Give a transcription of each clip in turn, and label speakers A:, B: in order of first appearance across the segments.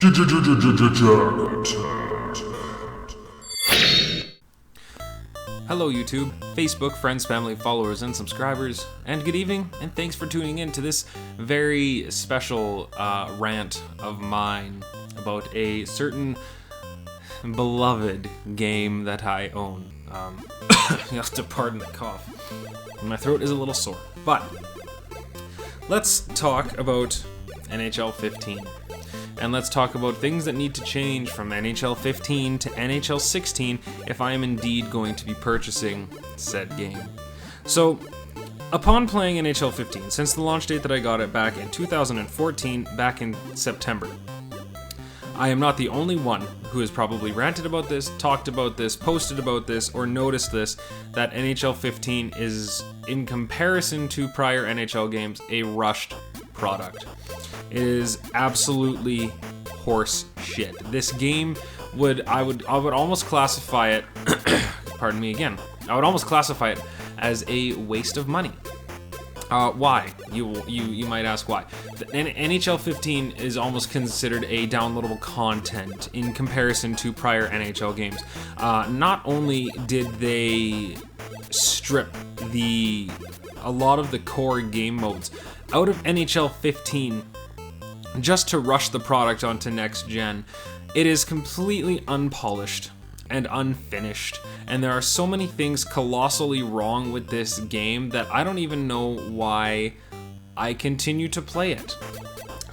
A: Hello YouTube, Facebook, friends, family, followers, and subscribers, and good evening, and thanks for tuning in to this very special rant of mine about a certain beloved game that I own. You have to pardon the cough. My throat is a little sore, but let's talk about NHL 15. And let's talk about things that need to change from NHL 15 to NHL 16 if I am indeed going to be purchasing said game. So, upon playing NHL 15, since the launch date that I got it back in 2014, back in September, I am not the only one who has probably ranted about this, talked about this, posted about this, or noticed this, that NHL 15 is, in comparison to prior NHL games, a rushed product. It is absolutely horse shit. This game I would almost classify it pardon me again. I would almost classify it as a waste of money. Why? You might ask why. The NHL 15 is almost considered a downloadable content in comparison to prior NHL games. Not only did they strip a lot of the core game modes out of NHL 15 just to rush the product onto next gen, it is completely unpolished and unfinished, and there are so many things colossally wrong with this game that I don't even know why I continue to play it.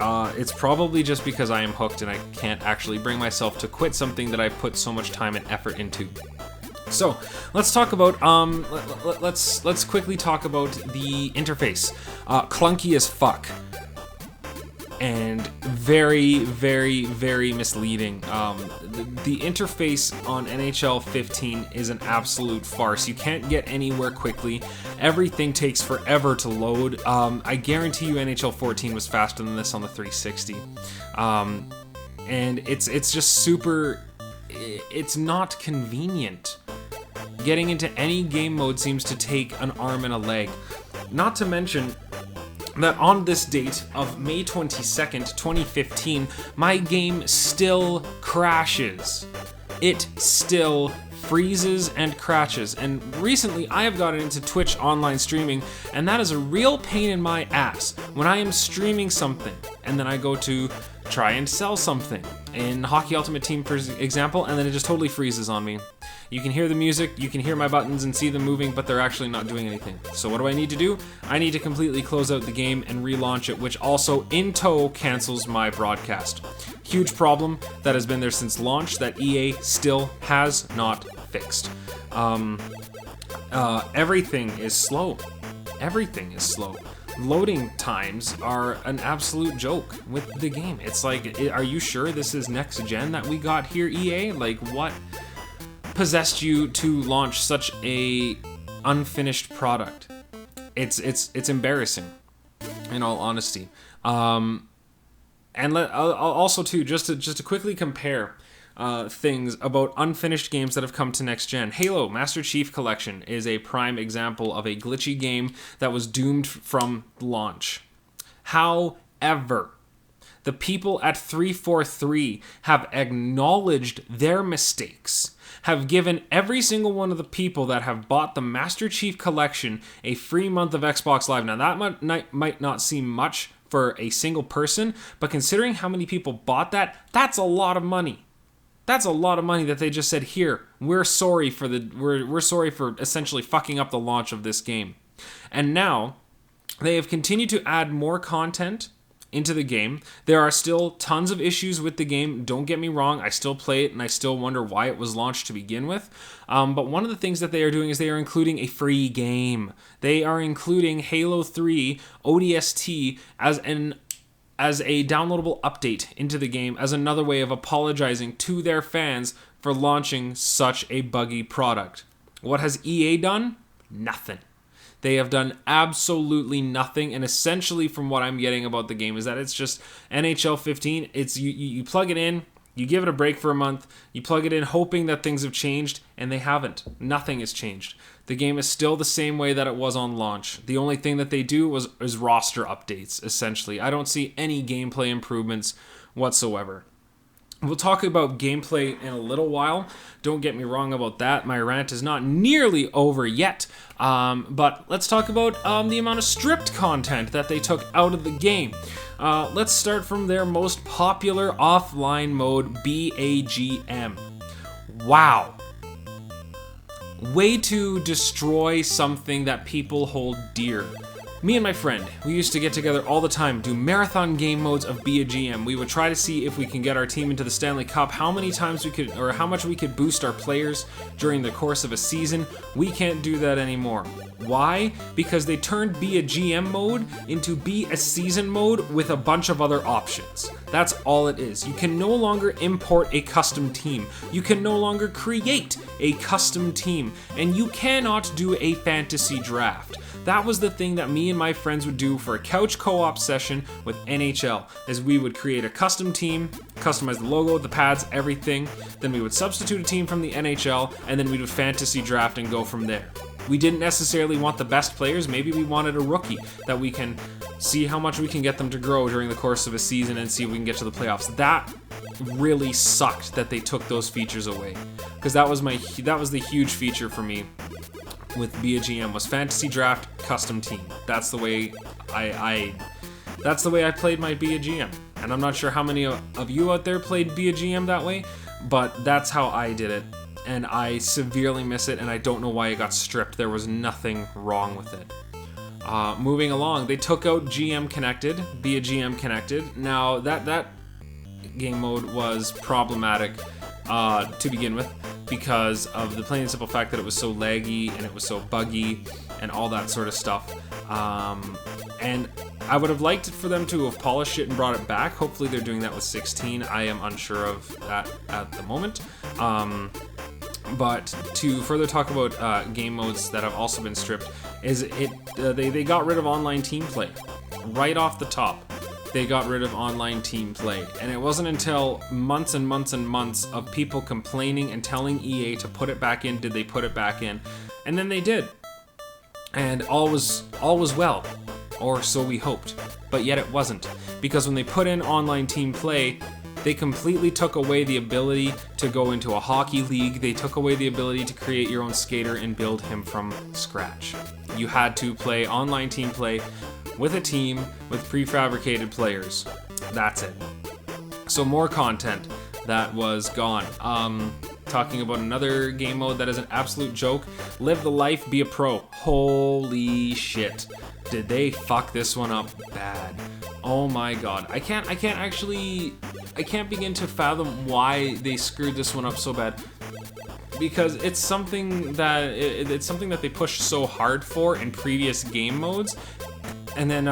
A: It's probably just because I am hooked and I can't actually bring myself to quit something that I put so much time and effort into. So let's talk about let's quickly talk about the interface. Clunky as fuck. And very, very, very misleading. The interface on NHL 15 is an absolute farce. You can't get anywhere quickly. Everything takes forever to load. I guarantee you NHL 14 was faster than this on the 360. And it's just super... It's not convenient. Getting into any game mode seems to take an arm and a leg. Not to mention that on this date of May 22nd, 2015, my game still crashes. It still freezes and crashes. And recently, I have gotten into Twitch online streaming, and that is a real pain in my ass. When I am streaming something, and then I go to try and sell something, in Hockey Ultimate Team, for example, and then it just totally freezes on me. You can hear the music, you can hear my buttons and see them moving, but they're actually not doing anything. So what do I need to do? I need to completely close out the game and relaunch it, which also in tow cancels my broadcast. Huge problem that has been there since launch that EA still has not fixed. Everything is slow. Everything is slow. Loading times are an absolute joke with the game. It's like, are you sure this is next gen that we got here, EA? Like, what possessed you to launch such a unfinished product? It's embarrassing, in all honesty. And I'll also too, just to quickly compare things about unfinished games that have come to next gen. Halo Master Chief Collection is a prime example of a glitchy game that was doomed from launch. However, the people at 343 have acknowledged their mistakes, have given every single one of the people that have bought the Master Chief Collection a free month of Xbox Live. Now, that might not seem much for a single person, but considering how many people bought that, that's a lot of money. That's a lot of money that they just said, here, we're sorry for essentially fucking up the launch of this game. And now, they have continued to add more content into the game. There are still tons of issues with the game. Don't get me wrong, I still play it and I still wonder why it was launched to begin with. But one of the things that they are doing is they are including a free game. They are including Halo 3 ODST as a downloadable update into the game, as another way of apologizing to their fans for launching such a buggy product. What has EA done? Nothing. They have done absolutely nothing, and essentially from what I'm getting about the game is that it's just NHL 15. It's you plug it in, you give it a break for a month, you plug it in hoping that things have changed, and they haven't. Nothing has changed. The game is still the same way that it was on launch. The only thing that they do is roster updates, essentially. I don't see any gameplay improvements whatsoever. We'll talk about gameplay in a little while. Don't get me wrong about that. My rant is not nearly over yet. But let's talk about the amount of stripped content that they took out of the game. Let's start from their most popular offline mode, BAGM. Wow. Way to destroy something that people hold dear. Me and my friend, we used to get together all the time, do marathon game modes of BAGM. We would try to see if we can get our team into the Stanley Cup, how many times we could, or how much we could boost our players during the course of a season. We can't do that anymore. Why? Because they turned Be a GM mode into Be a Season mode with a bunch of other options. That's all it is. You can no longer import a custom team. You can no longer create a custom team. And you cannot do a fantasy draft. That was the thing that me and my friends would do for a couch co-op session with NHL, is we would create a custom team, customize the logo, the pads, everything. Then we would substitute a team from the NHL, and then we would fantasy draft and go from there. We didn't necessarily want the best players. Maybe we wanted a rookie that we can see how much we can get them to grow during the course of a season and see if we can get to the playoffs. That really sucked that they took those features away, because that was the huge feature for me with BAGM, was fantasy draft, custom team. That's the way I played my BAGM. And I'm not sure how many of you out there played BAGM that way, but that's how I did it. And I severely miss it, and I don't know why it got stripped. There was nothing wrong with it. Moving along, they took out GM Connected, BAGM Connected. Now, that game mode was problematic to begin with, because of the plain and simple fact that it was so laggy and it was so buggy and all that sort of stuff. And I would have liked for them to have polished it and brought it back. Hopefully they're doing that with 16. I am unsure of that at the moment. But to further talk about game modes that have also been stripped, is they got rid of online team play right off the top. They got rid of online team play, and it wasn't until months and months and months of people complaining and telling EA to put it back in did they put it back in, and then they did, and all was well, or so we hoped. But yet it wasn't, because when they put in online team play, they completely took away the ability to go into a hockey league. They took away the ability to create your own skater and build him from scratch. You had to play online team play with a team with prefabricated players. That's it. So more content that was gone. Talking about another game mode that is an absolute joke. Live the life, be a pro. Holy shit. Did they fuck this one up bad. Oh my god. I can't begin to fathom why they screwed this one up so bad. Because it's something that they pushed so hard for in previous game modes. And then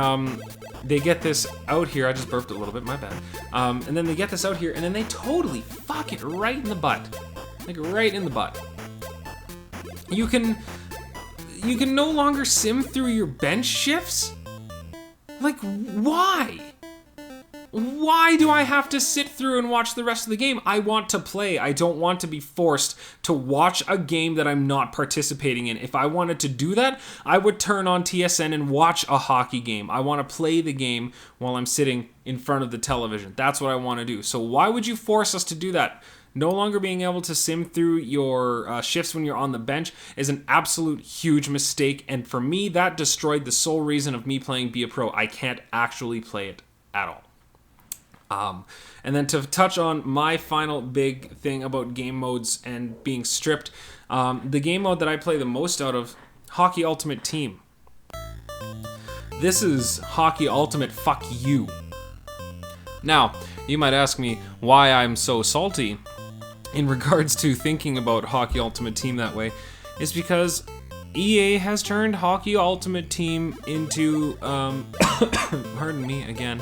A: they get this out here. I just burped a little bit, my bad. And then they get this out here, and then they totally fuck it right in the butt. Like, right in the butt. You can no longer sim through your bench shifts? Like, why? Why do I have to sit through and watch the rest of the game? I want to play. I don't want to be forced to watch a game that I'm not participating in. If I wanted to do that, I would turn on TSN and watch a hockey game. I want to play the game while I'm sitting in front of the television. That's what I want to do. So why would you force us to do that? No longer being able to sim through your shifts when you're on the bench is an absolute huge mistake. And for me, that destroyed the sole reason of me playing Be a Pro. I can't actually play it at all. And then to touch on my final big thing about game modes and being stripped, the game mode that I play the most out of, Hockey Ultimate Team. This is Hockey Ultimate fuck you. Now, you might ask me why I'm so salty in regards to thinking about Hockey Ultimate Team that way. It's because EA has turned Hockey Ultimate Team into, pardon me again,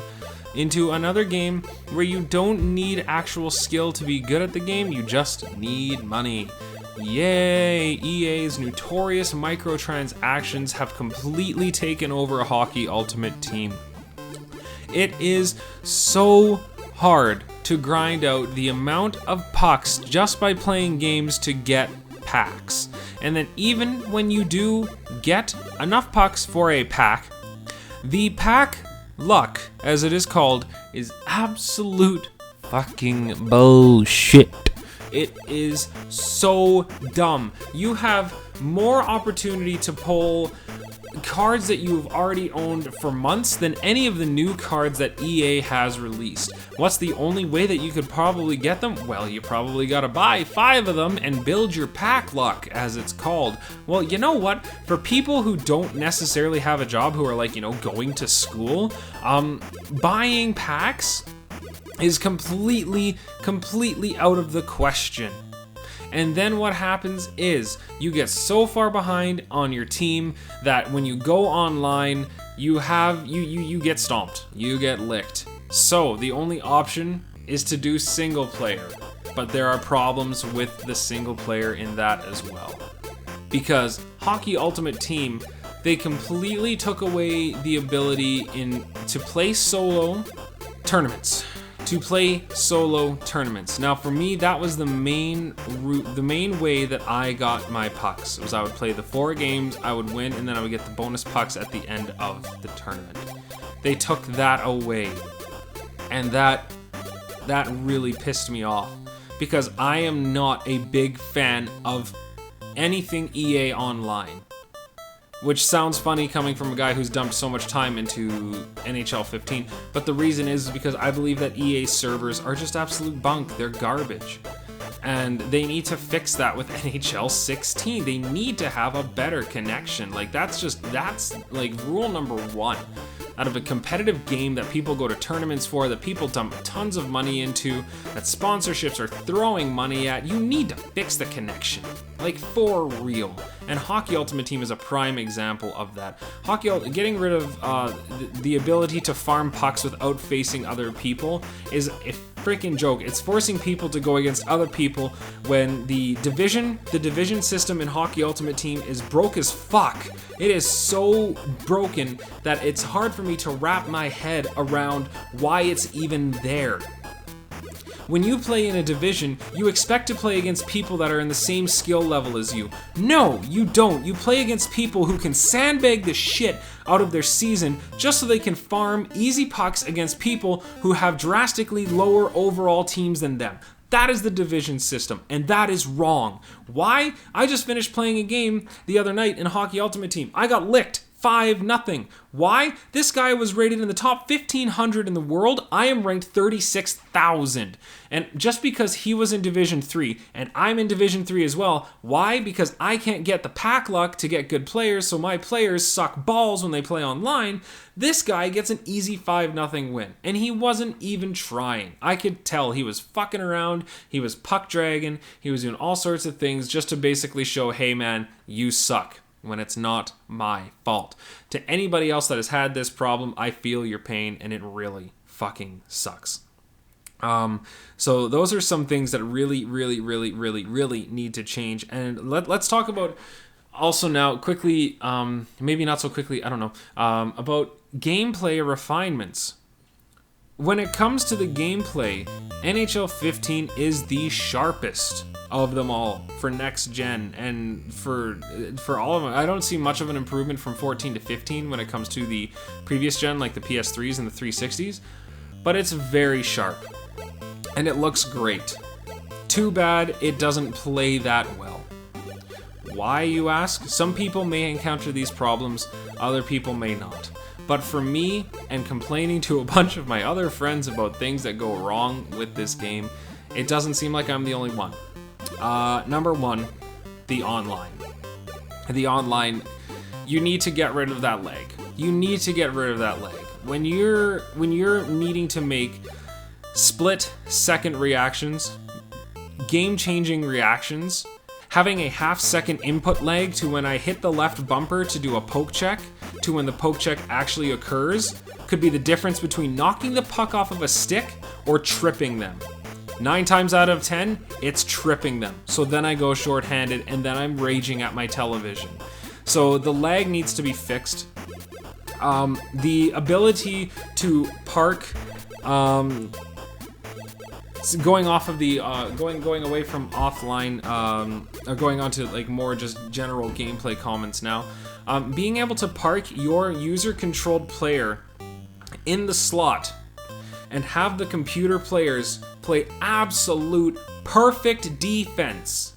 A: into another game where you don't need actual skill to be good at the game, you just need money. Yay! EA's notorious microtransactions have completely taken over Hockey Ultimate Team. It is so hard to grind out the amount of pucks just by playing games to get packs. And then even when you do get enough pucks for a pack, the pack luck, as it is called, is absolute fucking bullshit. It is so dumb. You have more opportunity to pull cards that you've already owned for months than any of the new cards that EA has released. What's the only way that you could probably get them? Well, you probably gotta buy 5 of them and build your pack luck, as it's called. Well, you know what? For people who don't necessarily have a job, who are like, going to school, buying packs is completely out of the question. And then what happens is you get so far behind on your team that when you go online, you get stomped. You get licked. So the only option is to do single player. But there are problems with the single player in that as well. Because Hockey Ultimate Team, they completely took away the ability to play solo tournaments. Now for me, that was the main way that I got my pucks. Was I would play the 4 games, I would win, and then I would get the bonus pucks at the end of the tournament. They took that away. And that really pissed me off, because I am not a big fan of anything EA Online. Which sounds funny coming from a guy who's dumped so much time into NHL 15, but the reason is because I believe that EA servers are just absolute bunk. They're garbage. And they need to fix that with NHL 16. They need to have a better connection. Like, that's like rule number 1. Out of a competitive game that people go to tournaments for, that people dump tons of money into, that sponsorships are throwing money at, you need to fix the connection. Like, for real. And Hockey Ultimate Team is a prime example of that. Getting rid of the ability to farm pucks without facing other people is a freaking joke. It's forcing people to go against other people when the division system in Hockey Ultimate Team is broke as fuck. It is so broken that it's hard for me to wrap my head around why it's even there. When you play in a division, you expect to play against people that are in the same skill level as you. No, you don't. You play against people who can sandbag the shit out of their season just so they can farm easy pucks against people who have drastically lower overall teams than them. That is the division system, and that is wrong. Why? I just finished playing a game the other night in Hockey Ultimate Team. I got licked. 5-0. Why? This guy was rated in the top 1,500 in the world. I am ranked 36,000. And just because he was in Division 3 and I'm in Division 3 as well, why? Because I can't get the pack luck to get good players, so my players suck balls when they play online. This guy gets an easy 5-0 win. And he wasn't even trying. I could tell he was fucking around. He was puck dragging. He was doing all sorts of things just to basically show, hey man, you suck. When it's not my fault. To anybody else that has had this problem, I feel your pain, and it really fucking sucks. So those are some things that really need to change. And let's talk about also now quickly, maybe not so quickly, I don't know, about gameplay refinements. When it comes to the gameplay, NHL 15 is the sharpest of them all for next gen, and for all of them. I don't see much of an improvement from 14 to 15 when it comes to the previous gen, like the PS3s and the 360s, but it's very sharp and it looks great. Too bad it doesn't play that well. Why, you ask? Some people may encounter these problems, other people may not. But for me, and complaining to a bunch of my other friends about things that go wrong with this game, it doesn't seem like I'm the only one. Number 1, the online. The online, you need to get rid of that lag. When you're needing to make split-second reactions, game-changing reactions, having a half-second input lag to when I hit the left bumper to do a poke check to when the poke check actually occurs could be the difference between knocking the puck off of a stick or tripping them. 9 times out of 10, it's tripping them. So then I go shorthanded and then I'm raging at my television. So the lag needs to be fixed. The ability to park, going off of the going away from offline, or going on to like more just general gameplay comments now. Being able to park your user-controlled player in the slot and have the computer players play absolute perfect defense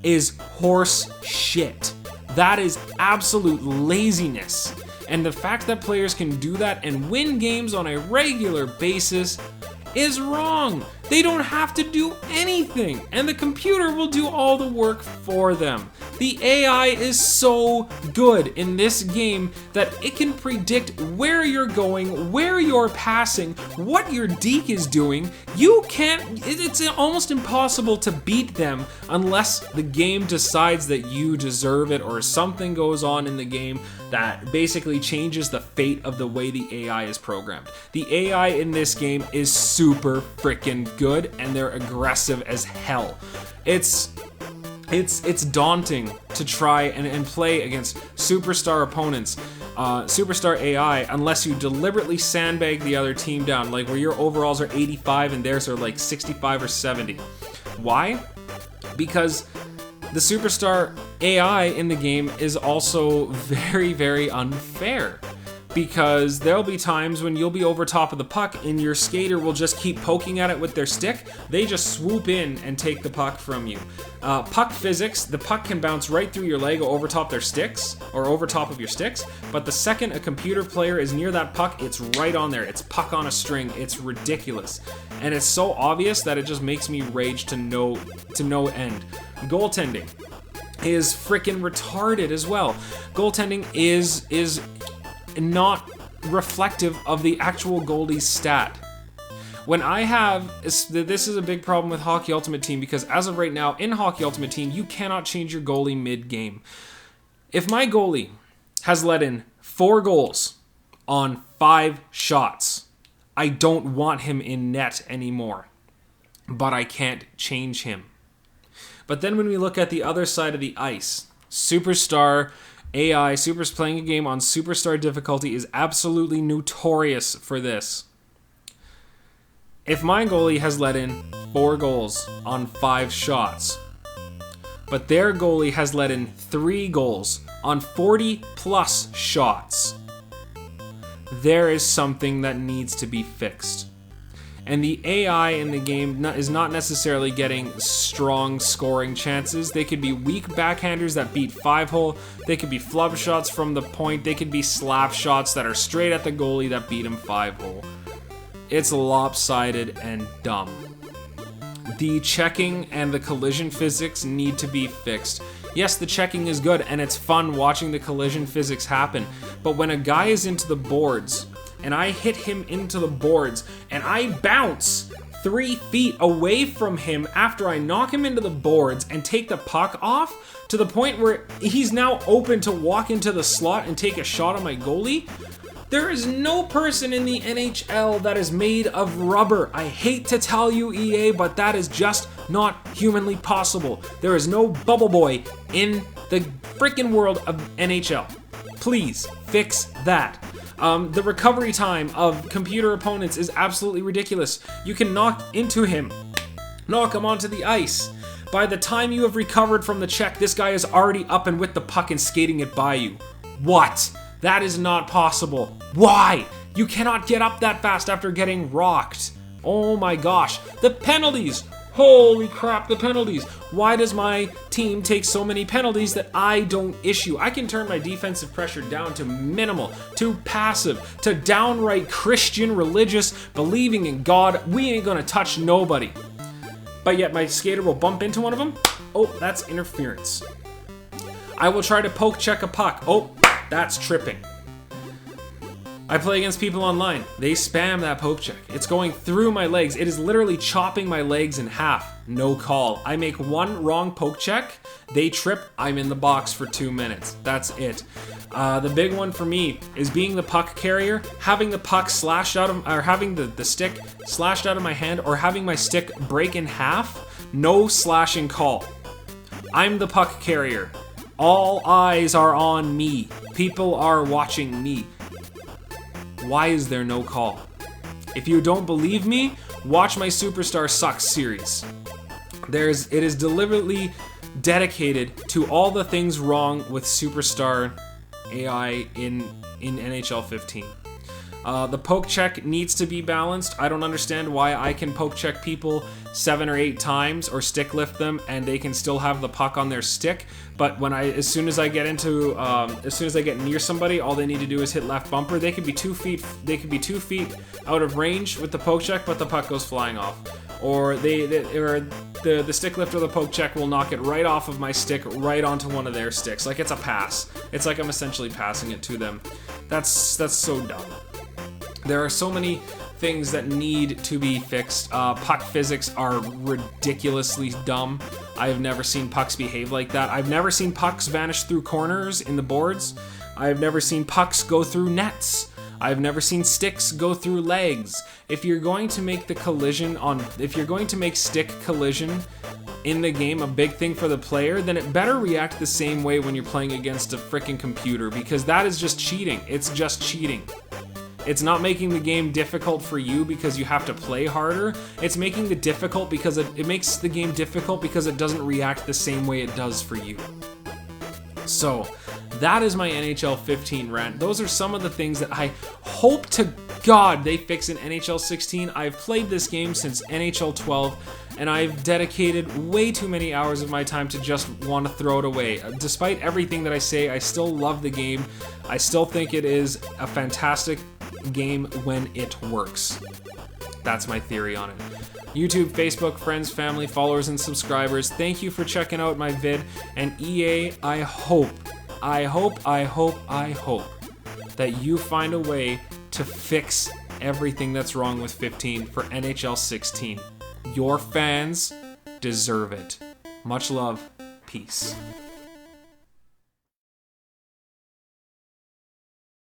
A: is horse shit. That is absolute laziness. And the fact that players can do that and win games on a regular basis is wrong. They don't have to do anything, and the computer will do all the work for them. The AI is so good in this game that it can predict where you're going, where you're passing, what your deke is doing. It's almost impossible to beat them unless the game decides that you deserve it, or something goes on in the game that basically changes the fate of the way the AI is programmed. The AI in this game is super freaking good, and they're aggressive as hell. It's daunting to try and play against superstar opponents, superstar AI, unless you deliberately sandbag the other team down, like where your overalls are 85 and theirs are like 65 or 70. Why? Because the superstar AI in the game is also very, very unfair. Because there'll be times when you'll be over top of the puck and your skater will just keep poking at it with their stick. They just swoop in and take the puck from you. Puck physics, the puck can bounce right through your leg over top their sticks, or over top of your sticks, but the second a computer player is near that puck, it's right on there. It's puck on a string. It's ridiculous. And it's so obvious that it just makes me rage to no end. Goaltending is freaking retarded as well. Goaltending is not reflective of the actual goalie's stat. When I have, this is a big problem with Hockey Ultimate Team, because as of right now, in Hockey Ultimate Team, you cannot change your goalie mid-game. If my goalie has let in 4 goals on 5 shots, I don't want him in net anymore, but I can't change him. But then when we look at the other side of the ice, Superstar AI, playing a game on Superstar difficulty is absolutely notorious for this. If my goalie has let in 4 goals on 5 shots, but their goalie has let in 3 goals on 40 plus shots, there is something that needs to be fixed. And the AI in the game is not necessarily getting strong scoring chances. They could be weak backhanders that beat 5-hole. They could be flub shots from the point. They could be slap shots that are straight at the goalie that beat him 5-hole. It's lopsided and dumb. The checking and the collision physics need to be fixed. Yes, the checking is good, and it's fun watching the collision physics happen. But when a guy is into the boards, and I hit him into the boards, and I bounce 3 feet away from him after I knock him into the boards and take the puck off, to the point where he's now open to walk into the slot and take a shot on my goalie, there is no person in the NHL that is made of rubber. I hate to tell you, EA, but that is just not humanly possible. There is no bubble boy in the freaking world of NHL. Please fix that. The recovery time of computer opponents is absolutely ridiculous. You can knock into him, knock him onto the ice. By the time you have recovered from the check, this guy is already up and with the puck and skating it by you. What? That is not possible. Why? You cannot get up that fast after getting rocked. Oh my gosh. The penalties. Holy crap, the penalties. Why does my team take so many penalties that I don't issue? I can turn my defensive pressure down to minimal, to passive, to downright Christian, religious, believing in God. We ain't gonna touch nobody. But yet my skater will bump into one of them. Oh, that's interference. I will try to poke check a puck. Oh, that's tripping. I play against people online. They spam that poke check. It's going through my legs. It is literally chopping my legs in half. No call. I make one wrong poke check. They trip. I'm in the box for 2 minutes. That's it. The big one for me is being the puck carrier, having the puck slashed out of, or having the stick slashed out of my hand, or having my stick break in half. No slashing call. I'm the puck carrier. All eyes are on me. People are watching me. Why is there no call? If you don't believe me, watch my Superstar Sucks series. It is deliberately dedicated to all the things wrong with Superstar AI in NHL 15. The poke check needs to be balanced. I don't understand why I can poke check people 7 or 8 times or stick lift them and they can still have the puck on their stick. But as soon as I get near somebody, all they need to do is hit left bumper. They could be 2 feet. They could be 2 feet out of range with the poke check, but the puck goes flying off. Or the stick lift or the poke check will knock it right off of my stick, right onto one of their sticks. Like it's a pass. It's like I'm essentially passing it to them. That's so dumb. There are so many things that need to be fixed. Puck physics are ridiculously dumb. I have never seen pucks behave like that. I've never seen pucks vanish through corners in the boards. I've never seen pucks go through nets. I've never seen sticks go through legs. If you're going to make stick collision in the game a big thing for the player, then it better react the same way when you're playing against a freaking computer, because that is just cheating. It's just cheating. It's not making the game difficult for you because you have to play harder. It's making it difficult because it makes the game difficult because it doesn't react the same way it does for you. So, that is my NHL 15 rant. Those are some of the things that I hope to God they fix in NHL 16. I've played this game since NHL 12, and I've dedicated way too many hours of my time to just want to throw it away. Despite everything that I say, I still love the game. I still think it is a fantastic game when it works. That's my theory on it. YouTube, Facebook, friends, family, followers, and subscribers, thank you for checking out my vid. And EA, I hope that you find a way to fix everything that's wrong with 15 for NHL 16. Your fans deserve it. Much love. Peace.